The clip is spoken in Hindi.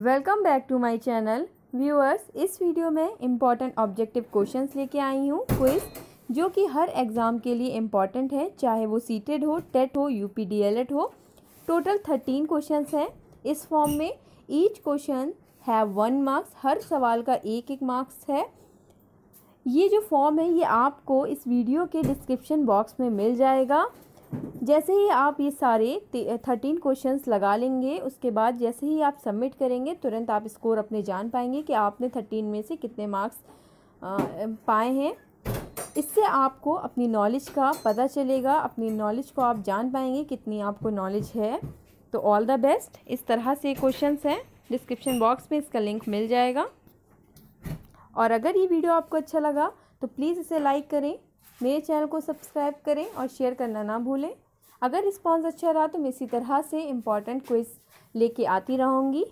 Welcome back to my channel viewers. इस वीडियो में इम्पॉर्टेंट ऑब्जेक्टिव क्वेश्चंस लेके आई हूँ क्विज जो कि हर एग्ज़ाम के लिए इम्पॉर्टेंट है, चाहे वो सीटेड हो, टेट हो, यूपी डीएलएड हो। टोटल 13 क्वेश्चंस हैं इस फॉर्म में। ईच क्वेश्चन हैव 1 मार्क्स, हर सवाल का एक मार्क्स है। ये जो फॉर्म है ये आपको इस वीडियो के डिस्क्रिप्शन बॉक्स में मिल जाएगा। जैसे ही आप ये सारे 13 क्वेश्चंस लगा लेंगे, उसके बाद जैसे ही आप सबमिट करेंगे तुरंत आप स्कोर अपने जान पाएंगे कि आपने 13 में से कितने मार्क्स पाए हैं। इससे आपको अपनी नॉलेज का पता चलेगा, अपनी नॉलेज को आप जान पाएंगे कितनी आपको नॉलेज है। तो ऑल द बेस्ट। इस तरह से क्वेश्चंस हैं, डिस्क्रिप्शन बॉक्स में इसका लिंक मिल जाएगा। और अगर ये वीडियो आपको अच्छा लगा तो प्लीज़ इसे लाइक करें, मेरे चैनल को सब्सक्राइब करें और शेयर करना ना भूलें। अगर रिस्पांस अच्छा रहा तो मैं इसी तरह से इम्पॉर्टेंट क्विज़ लेके आती रहूँगी।